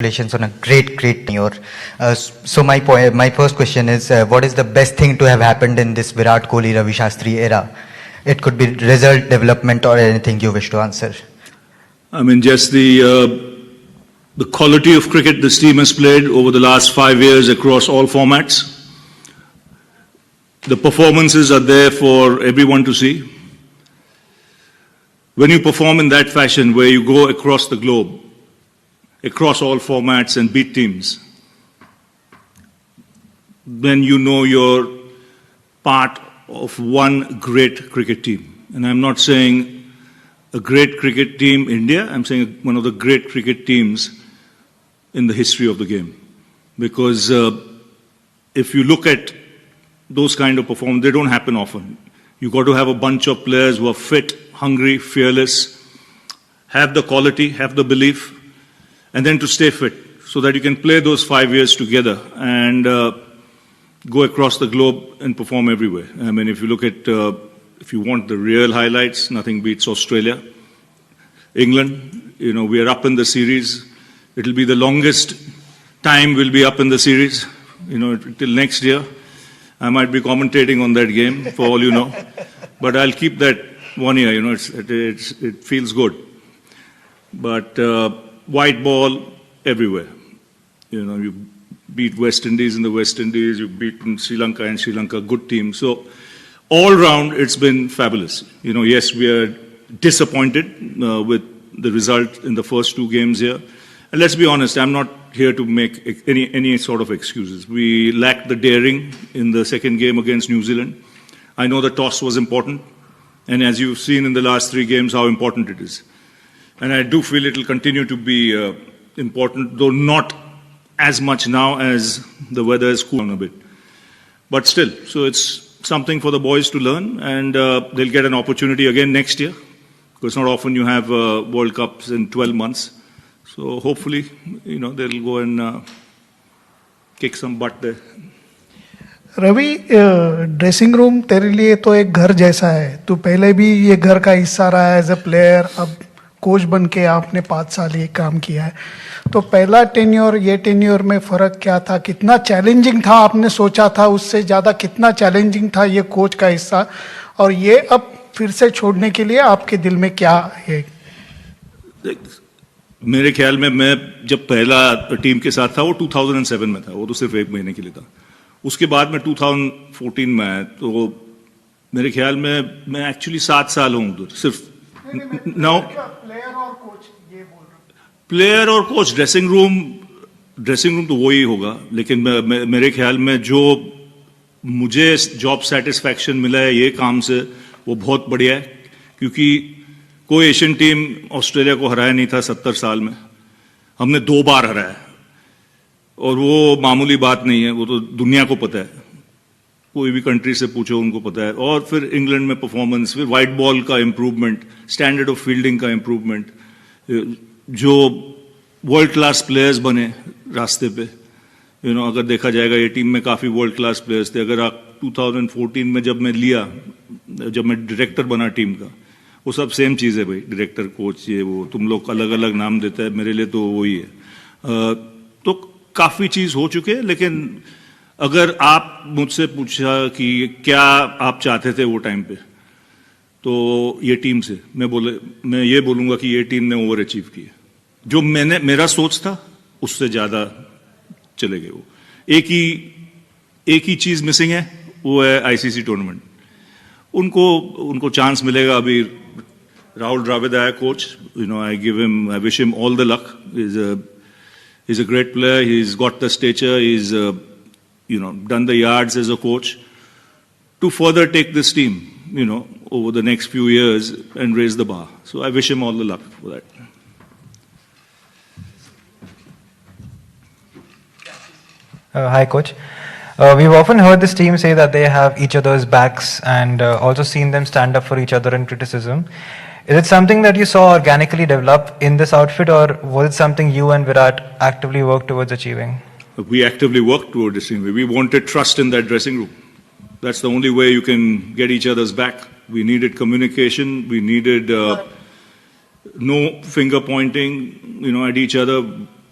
Congratulations on a great tenure. So my first question is, what is the best thing to have happened in this Virat Kohli Ravi Shastri era? It could be result, development, or anything you wish to answer. I mean, just the quality of cricket this team has played over the last 5 years across all formats. The performances are there for everyone to see. When you perform in that fashion, where you go across the globe, across all formats and beat teams, then you know you're part of one great cricket team. And I'm not saying a great cricket team India, I'm saying one of the great cricket teams in the history of the game. Because if you look at those kind of performances, they don't happen often. You've got to have a bunch of players who are fit, hungry, fearless, have the quality, have the belief, and then to stay fit so that you can play those 5 years together and go across the globe and perform everywhere. I mean, if you look at, if you want the real highlights, nothing beats Australia. England, you know, we are up in the series. It'll be the longest time we'll be up in the series, you know, till next year. I might be commentating on that game, for all you know. But I'll keep that 1 year, you know, it feels good. But white ball everywhere. You know, you beat West Indies in the West Indies, you've beaten Sri Lanka and Sri Lanka, good team. So all round, it's been fabulous. You know, yes, we are disappointed with the result in the first 2 games here. And let's be honest, I'm not here to make any sort of excuses. We lacked the daring in the second game against New Zealand. I know the toss was important. And as you've seen in the last 3 games, how important it is. And I do feel it will continue to be important, though not as much now as the weather has cooled down a bit. But still, so it's something for the boys to learn, and they'll get an opportunity again next year, because not often you have World Cups in 12 months. So hopefully, you know, they'll go and kick some butt there. Ravi, dressing room तेरे लिए तो एक घर जैसा है. तू पहले भी ये घर का हिस्सा रहा है एज ए प्लेयर. अब कोच बन के आपने 5 साल ये काम किया है. तो पहला टेन्योर ये टेन्योर में फ़र्क क्या था? कितना चैलेंजिंग था? आपने सोचा था उससे ज़्यादा कितना चैलेंजिंग था ये कोच का हिस्सा? और ये अब फिर से छोड़ने के लिए आपके दिल में क्या है? मेरे ख्याल में मैं जब पहला टीम के साथ था वो 2007 में था. वो तो सिर्फ 1 महीने के लिए था. उसके बाद में 2014 में आया. तो मेरे ख्याल में मैं एक्चुअली 7 साल हूँ उधर. सिर्फ नाउ प्लेयर और कोच ड्रेसिंग रूम तो वही होगा. लेकिन मेरे ख्याल में जो मुझे जॉब सेटिस्फैक्शन मिला है ये काम से, वो बहुत बढ़िया है. क्योंकि कोई एशियन टीम ऑस्ट्रेलिया को हराया नहीं था 70 साल में. हमने 2 बार हराया, और वो मामूली बात नहीं है. वो तो दुनिया को पता है, कोई भी कंट्री से पूछो उनको पता है. और फिर इंग्लैंड में परफॉर्मेंस, फिर वाइट बॉल का इंप्रूवमेंट, स्टैंडर्ड ऑफ फील्डिंग का इंप्रूवमेंट, जो वर्ल्ड क्लास प्लेयर्स बने रास्ते पे. यू नो, अगर देखा जाएगा ये टीम में काफ़ी वर्ल्ड क्लास प्लेयर्स थे. अगर आप 2014 में जब मैं डायरेक्टर बना टीम का, वो सब सेम चीज़ है भाई. डायरेक्टर, कोच, ये वो तुम लोग अलग अलग नाम देते हैं, मेरे लिए तो वही है. तो काफ़ी चीज़ हो चुके हैं. लेकिन अगर आप मुझसे पूछा कि क्या आप चाहते थे वो टाइम पे, तो ये टीम से मैं ये बोलूँगा कि ये टीम ने ओवर अचीव किया. जो मेरा सोच था उससे ज़्यादा चले गए. वो एक ही चीज़ मिसिंग है, वो है आईसीसी टूर्नामेंट. उनको चांस मिलेगा. अभी राहुल द्रविड़ आया coach. You know, I wish him all the luck. He's a great player. He's got the stature. He's, you know, done the yards as a coach to further take this team, you know, over the next few years and raise the bar. So I wish him all the luck for that. Hi, Coach. We've often heard this team say that they have each other's backs and also seen them stand up for each other in criticism. Is it something that you saw organically develop in this outfit, or was it something you and Virat actively worked towards achieving? We actively worked towards this thing. We wanted trust in that dressing room. That's the only way you can get each other's back. We needed communication. We needed no finger pointing, you know, at each other.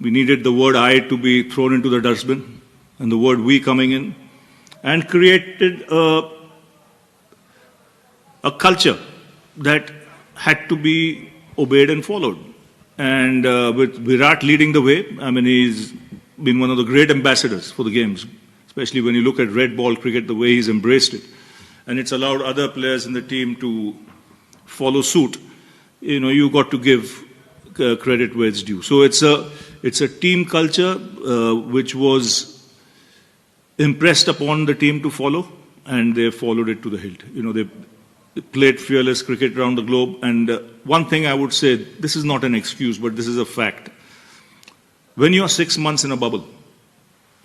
We needed the word I to be thrown into the dustbin and the word we coming in, and created a culture that had to be obeyed and followed. And with Virat leading the way, I mean, he's been one of the great ambassadors for the games, especially when you look at red ball cricket, the way he's embraced it. And it's allowed other players in the team to follow suit. You know, you got to give credit where it's due. So it's a team culture which was impressed upon the team to follow, and they followed it to the hilt. You know, they played fearless cricket around the globe. And one thing I would say, this is not an excuse, but this is a fact. When you're 6 months in a bubble,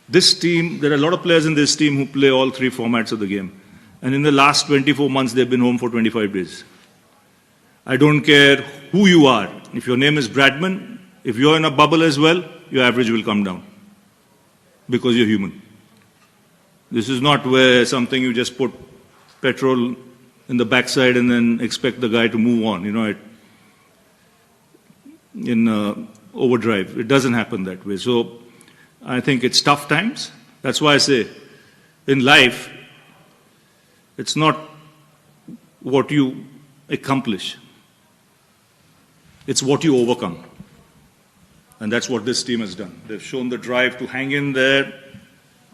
this team, there are a lot of players in this team who play all three formats of the game. And in the last 24 months, they've been home for 25 days. I don't care who you are. If your name is Bradman, if you're in a bubble as well, your average will come down because you're human. This is not where something you just put petrol in the backside and then expect the guy to move on, you know, in overdrive. It doesn't happen that way. So I think it's tough times. That's why I say in life, it's not what you accomplish. It's what you overcome. And that's what this team has done. They've shown the drive to hang in there,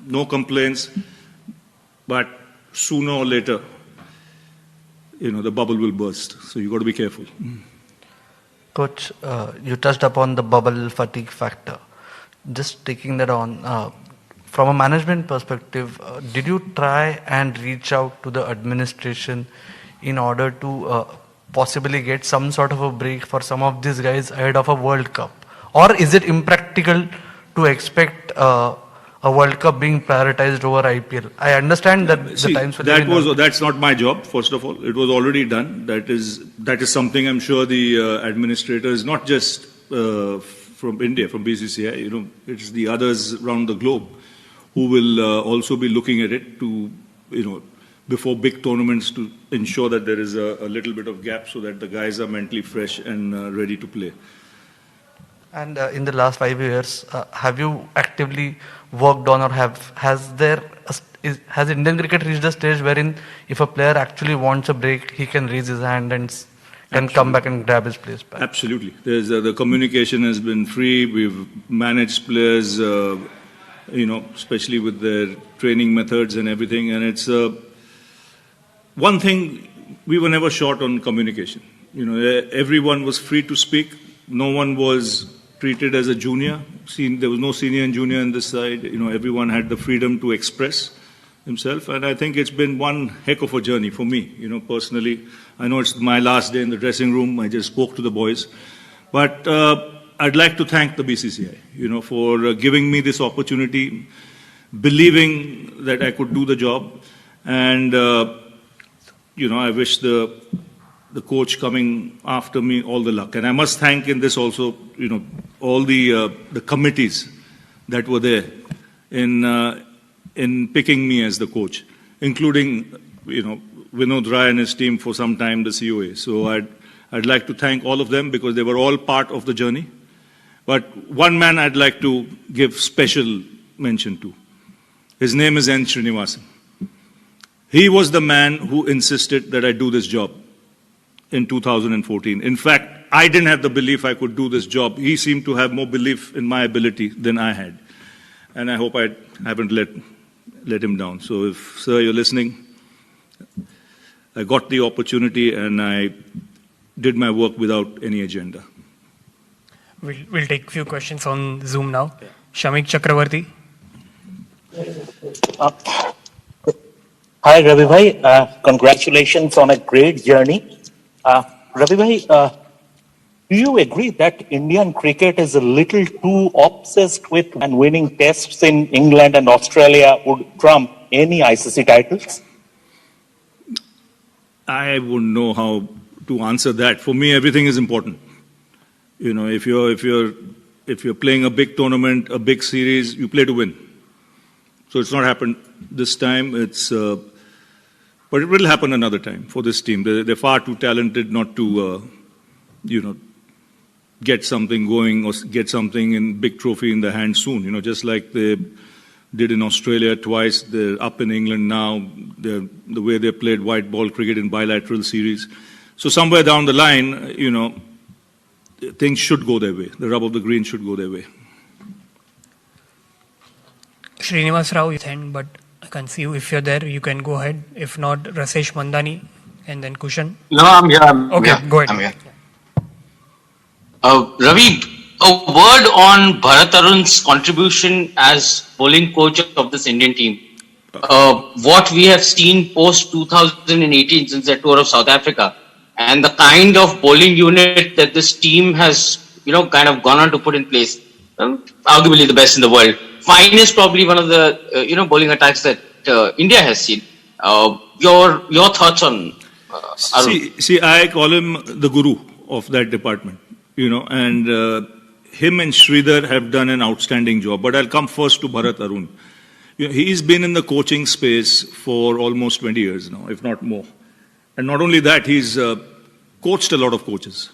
no complaints, but sooner or later, you know, the bubble will burst. So you've got to be careful. Coach, you touched upon the bubble fatigue factor. Just taking that on, from a management perspective, did you try and reach out to the administration in order to possibly get some sort of a break for some of these guys ahead of a World Cup? Or is it impractical to expect a World Cup being prioritized over IPL? I understand that See, the times will that's not my job, first of all. It was already done. That is something I'm sure the administrators, not just from India, from BCCI, you know, it's the others around the globe who will also be looking at it to, you know, before big tournaments, to ensure that there is a little bit of gap so that the guys are mentally fresh and ready to play. And in the last 5 years, have you actively worked on, or has Indian cricket reached a stage wherein if a player actually wants a break, he can raise his hand and can come back and grab his place back? Absolutely. There's the communication has been free. We've managed players, you know, especially with their training methods and everything. And it's one thing, we were never short on communication. You know, everyone was free to speak. No one was treated as a junior. There was no senior and junior on this side. You know, everyone had the freedom to express himself. And I think it's been one heck of a journey for me, you know, personally. I know it's my last day in the dressing room. I just spoke to the boys. But I'd like to thank the BCCI, you know, for giving me this opportunity, believing that I could do the job. And, you know, I wish the coach coming after me all the luck. And I must thank in this also, you know, all the committees that were there in picking me as the coach, including, you know, Vinod Rai and his team for some time, the COA. So I'd like to thank all of them because they were all part of the journey. But one man I'd like to give special mention to. His name is N. Srinivasan. He was the man who insisted that I do this job in 2014. In fact, I didn't have the belief I could do this job. He seemed to have more belief in my ability than I had. And I hope I haven't let him down. So if, sir, you're listening, I got the opportunity and I did my work without any agenda. We'll take a few questions on Zoom now. Shamik Chakravarti. Hi, Ravi bhai. Congratulations on a great journey. Ravi bhai, do you agree that Indian cricket is a little too obsessed with and winning tests in England and Australia would trump any ICC titles? I wouldn't know how to answer that. For me, everything is important. You know, if you're playing a big tournament, a big series, you play to win. So it's not happened this time. But it will happen another time for this team. They're far too talented not to, you know, get something going or get something in big trophy in the hand soon. You know, just like they did in Australia twice, they're up in England now. The way they played white ball cricket in bilateral series. So somewhere down the line, you know, things should go their way. The rub of the green should go their way. Srinivas Rao is hand, but I can see you. If you're there, you can go ahead. If not, Rasesh Mandani and then Kushan. No, I'm here. Okay, go ahead. I'm here. Ravi, a word on Bharat Arun's contribution as bowling coach of this Indian team. What we have seen post 2018 since the tour of South Africa, and the kind of bowling unit that this team has, you know, kind of gone on to put in place, arguably the best in the world. Fine is probably one of the, you know, bowling attacks that India has seen. Your thoughts on Arun? See, I call him the guru of that department, you know, and him and Sridhar have done an outstanding job. But I'll come first to Bharat Arun. You know, he's been in the coaching space for almost 20 years now, if not more. And not only that, he's coached a lot of coaches.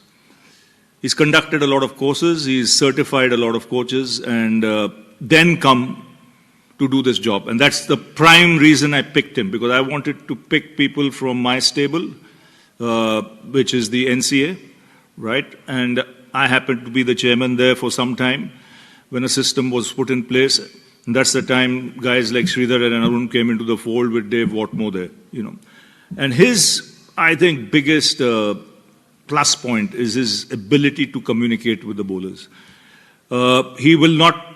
He's conducted a lot of courses, he's certified a lot of coaches, and then come to do this job. And that's the prime reason I picked him, because I wanted to pick people from my stable, which is the NCA, right? And I happened to be the chairman there for some time when a system was put in place. And that's the time guys like Sridhar and Arun came into the fold with Dave Watmore there, you know. And his, I think, biggest plus point is his ability to communicate with the bowlers. He will not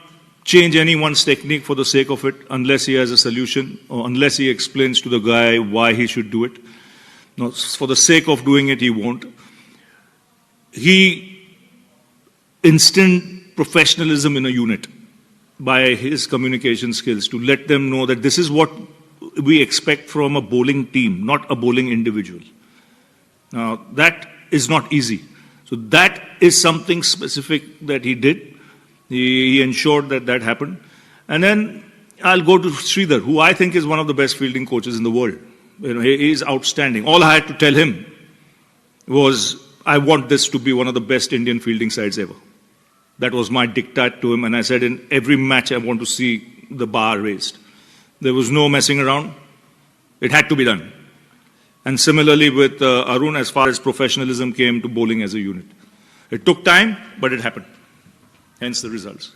change anyone's technique for the sake of it unless he has a solution or unless he explains to the guy why he should do it. No, for the sake of doing it, he won't. He instilled professionalism in a unit by his communication skills to let them know that this is what we expect from a bowling team, not a bowling individual. Now, that is not easy. So that is something specific that he did. He ensured that that happened. And then I'll go to Sridhar, who I think is one of the best fielding coaches in the world. You know, he is outstanding. All I had to tell him was, I want this to be one of the best Indian fielding sides ever. That was my diktat to him, and I said in every match I want to see the bar raised. There was no messing around. It had to be done. And similarly with Arun, as far as professionalism came to bowling as a unit. It took time, but it happened. Hence the results.